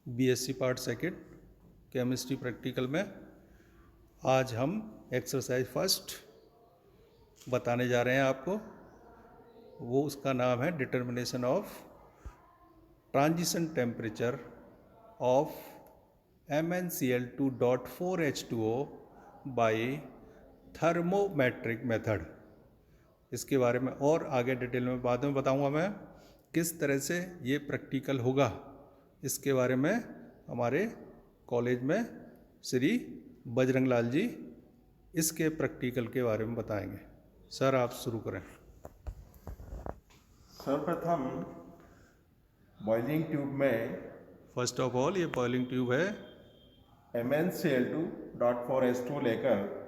BSc part second chemistry practical में आज हम एक्सरसाइज फर्स्ट बताने जा रहे हैं आपको। वो उसका नाम है determination of transition temperature of MnCl2.4H2O by thermometric method. इसके बारे में और आगे डिटेल में बाद में बताऊंगा मैं किस तरह से ये प्रैक्टिकल होगा। इसके बारे में हमारे कॉलेज में श्री बजरंग लाल जी इसके प्रैक्टिकल के बारे में बताएंगे। सर आप शुरू करें। सर्वप्रथम बॉइलिंग ट्यूब में फर्स्ट ऑफ ऑल ये बॉइलिंग ट्यूब है MnCl2.4H2 लेकर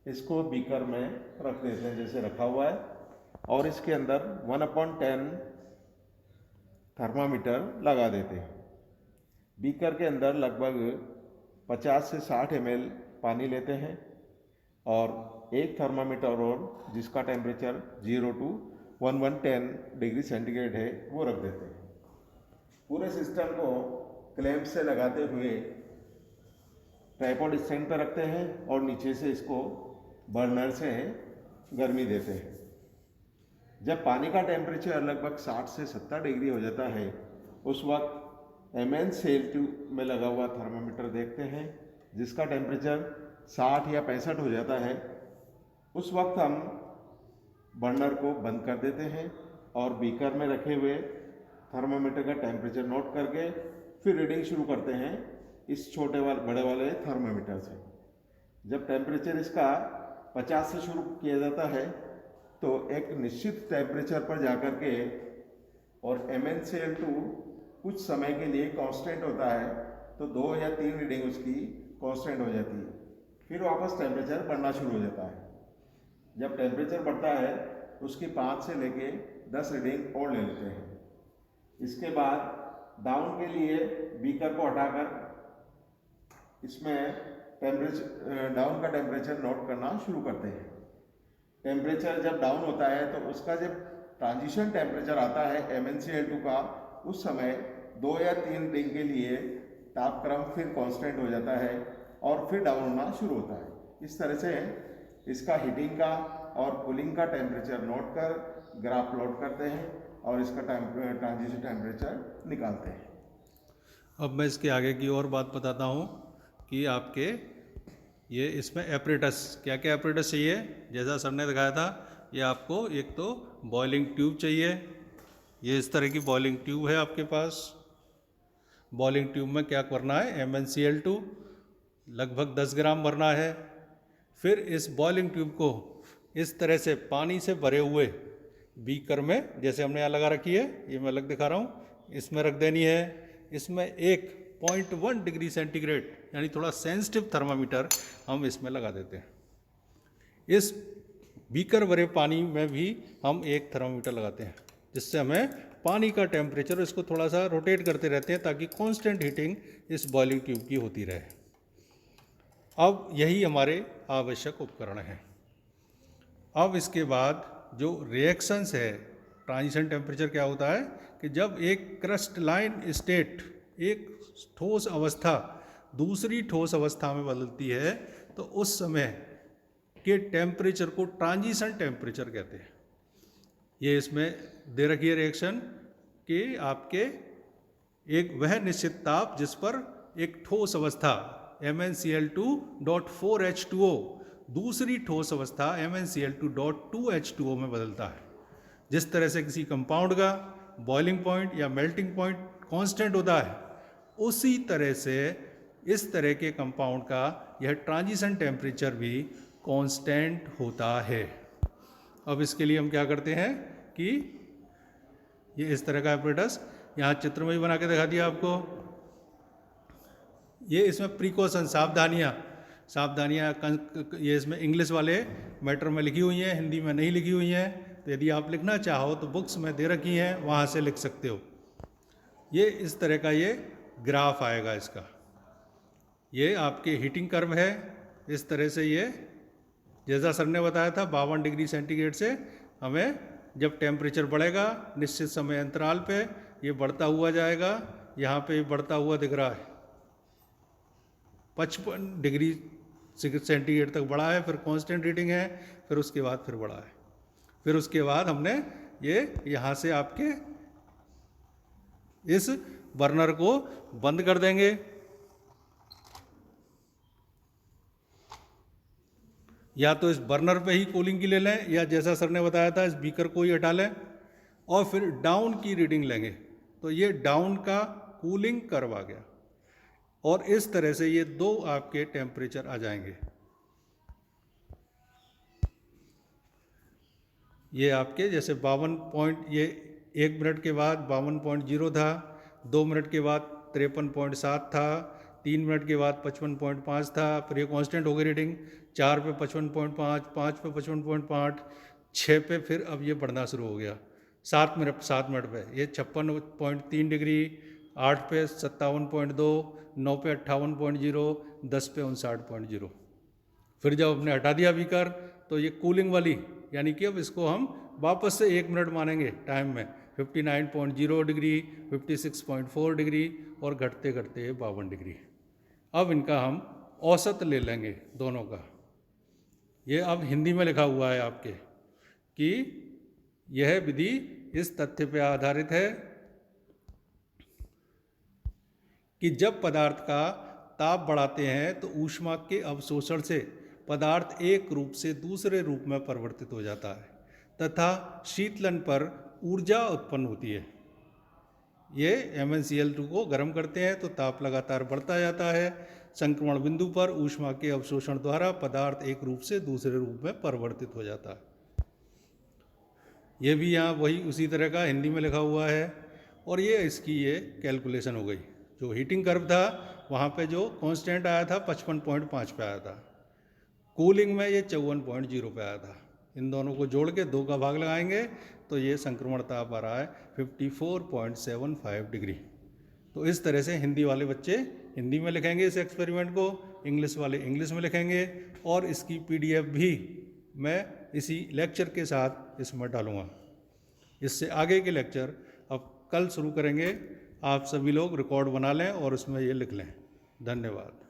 इसको बीकर में रख देते हैं जैसे रखा हुआ है, और इसके अंदर 1/10 थर्मामीटर लगा देते हैं। बीकर के अंदर लगभग 50 से 60 ml पानी लेते हैं और एक थर्मामीटर और जिसका टेम्परेचर 0 to 110 डिग्री सेंटीग्रेड है वो रख देते हैं। पूरे सिस्टम को क्लैंप से लगाते हुए ट्राइपॉड स्टैंड पर रखते हैं और नीचे से इसको बर्नर से गर्मी देते हैं। जब पानी का टेम्परेचर लगभग 60 से 70 डिग्री हो जाता है उस वक्त MnCl2 में लगा हुआ थर्मामीटर देखते हैं जिसका टेम्परेचर 60 या 65 हो जाता है। उस वक्त हम बर्नर को बंद कर देते हैं और बीकर में रखे हुए थर्मामीटर का टेम्परेचर नोट करके फिर रीडिंग शुरू करते हैं इस छोटे वाले बड़े वाले थर्मामीटर से। जब टेम्परेचर इसका 50 से शुरू किया जाता है तो एक निश्चित टेम्परेचर पर जाकर के और MnCl2 कुछ समय के लिए कांस्टेंट होता है तो 2 या 3 रीडिंग उसकी कांस्टेंट हो जाती है, फिर वापस टेम्परेचर बढ़ना शुरू हो जाता है। जब टेम्परेचर बढ़ता है उसकी 5 से लेके 10 रीडिंग और ले लेते हैं। इसके बाद डाउन के लिए बीकर को हटाकर इसमें टेम्परेचर डाउन का टेम्परेचर नोट करना शुरू करते हैं। टेम्परेचर जब डाउन होता है तो उसका जब ट्रांजिशन टेम्परेचर आता है MnCl2 का, उस समय 2 या 3 रीडिंग के लिए तापक्रम फिर कांस्टेंट हो जाता है और फिर डाउन होना शुरू होता है। इस तरह से इसका हीटिंग का और कूलिंग का टेम्परेचर नोट कर ग्राफ प्लॉट करते हैं और इसका ट्रांजिशन टेम्परेचर निकालते हैं। अब मैं इसके आगे की और बात बताता हूँ कि आपके ये इसमें एपरेटस क्या क्या एपरेटस चाहिए। जैसा सर ने दिखाया था, ये आपको एक तो बॉइलिंग ट्यूब चाहिए। ये इस तरह की बॉइलिंग ट्यूब है आपके पास। बॉइलिंग ट्यूब में क्या करना है, MnCl2 लगभग 10 ग्राम भरना है। फिर इस बॉइलिंग ट्यूब को इस तरह से पानी से भरे हुए बीकर में, जैसे हमने यहाँ लगा रखी है, ये मैं अलग दिखा रहा हूँ, इसमें रख देनी है। इसमें एक 0.1 डिग्री सेंटीग्रेड यानी थोड़ा सेंसिटिव थर्मामीटर हम इसमें लगा देते हैं। इस बीकर भरे पानी में भी हम एक थर्मामीटर लगाते हैं जिससे हमें पानी का टेम्परेचर, इसको थोड़ा सा रोटेट करते रहते हैं ताकि कांस्टेंट हीटिंग इस बॉइलिंग ट्यूब की होती रहे। अब यही हमारे आवश्यक उपकरण हैं। अब इसके बाद जो रिएक्शंस है, ट्रांजिशन टेम्परेचर क्या होता है कि जब एक क्रिस्टलाइन स्टेट, एक ठोस अवस्था दूसरी ठोस अवस्था में बदलती है तो उस समय के टेम्परेचर को ट्रांजिशन टेम्परेचर कहते हैं। ये इसमें दे रखी है रिएक्शन कि आपके एक वह निश्चित ताप जिस पर एक ठोस अवस्था MnCl2.4H2O दूसरी ठोस अवस्था MnCl2.2H2O में बदलता है। जिस तरह से किसी कंपाउंड का बॉइलिंग पॉइंट या मेल्टिंग पॉइंट कांस्टेंट होता है, उसी तरह से इस तरह के कंपाउंड का यह ट्रांजिशन टेम्परेचर भी कांस्टेंट होता है। अब इसके लिए हम क्या करते हैं कि ये इस तरह का एपरेटस यहाँ चित्र में भी बना के दिखा दिया आपको। ये इसमें प्रिकॉशन, सावधानियाँ ये इसमें इंग्लिश वाले मैटर में लिखी हुई हैं, हिंदी में नहीं लिखी हुई हैं। तो यदि आप लिखना चाहो तो बुक्स में दे रखी हैं, वहाँ से लिख सकते हो। ये इस तरह का ये ग्राफ आएगा इसका। ये आपके हीटिंग कर्व है। इस तरह से ये जैसा सर ने बताया था 52 डिग्री सेंटीग्रेड से हमें जब टेम्परेचर बढ़ेगा निश्चित समय अंतराल पे ये बढ़ता हुआ जाएगा यहाँ पे बढ़ता हुआ दिख रहा है, 55 डिग्री सेंटीग्रेड तक बढ़ा है, फिर कांस्टेंट रीडिंग है, फिर उसके बाद फिर बढ़ा है। फिर उसके बाद हमने ये यहाँ से आपके इस बर्नर को बंद कर देंगे। या तो इस बर्नर पे ही कूलिंग की ले लें, या जैसा सर ने बताया था इस बीकर को ही हटा लें, और फिर डाउन की रीडिंग लेंगे। तो ये डाउन का कूलिंग कर्व आ गया, और इस तरह से ये दो आपके टेम्परेचर आ जाएंगे। ये आपके जैसे 52 पॉइंट, ये 1 मिनट के बाद 52.0 था, 2 मिनट के बाद 53.7 था, 3 मिनट के बाद 55.5 था, फिर ये कांस्टेंट हो गई रीडिंग, 4 पे 55.5, 5 पे 55.5, 6 पे फिर अब ये बढ़ना शुरू हो गया। 7 मिनट पे ये 56.3 डिग्री, 8 पे 57.2, 9 पे 58.0, 10 पे 59.0। फिर जब हमने हटा दिया बीकर, तो ये कूलिंग वाली, यानी कि अब इसको हम वापस से 1 मिनट मानेंगे टाइम में, 59.0 डिग्री, 56.4 डिग्री, और घटते घटते 52 डिग्री। अब इनका हम औसत ले लेंगे दोनों का। ये अब हिंदी में लिखा हुआ है आपके कि यह विधि इस तथ्य पर आधारित है कि जब पदार्थ का ताप बढ़ाते हैं तो ऊष्मा के अवशोषण से पदार्थ एक रूप से दूसरे रूप में परिवर्तित हो जाता है तथा शीतलन पर ऊर्जा उत्पन्न होती है। ये MnCl2 को गर्म करते हैं तो ताप लगातार बढ़ता जाता है। संक्रमण बिंदु पर ऊष्मा के अवशोषण द्वारा पदार्थ एक रूप से दूसरे रूप में परिवर्तित हो जाता है। ये भी यहाँ वही उसी तरह का हिंदी में लिखा हुआ है। और ये इसकी ये कैलकुलेशन हो गई। जो हीटिंग कर्व था वहाँ पे जो कांस्टेंट आया था 55.5 पे आया था, कूलिंग में ये 54.0 पे आया था। इन दोनों को जोड़ के 2 का भाग लगाएंगे तो ये संक्रमण ताप आ रहा है 54.75 डिग्री। तो इस तरह से हिंदी वाले बच्चे हिंदी में लिखेंगे इस एक्सपेरिमेंट को, इंग्लिश वाले इंग्लिश में लिखेंगे, और इसकी PDF भी मैं इसी लेक्चर के साथ इसमें डालूँगा। इससे आगे के लेक्चर अब कल शुरू करेंगे। आप सभी लोग रिकॉर्ड बना लें और उसमें ये लिख लें। धन्यवाद।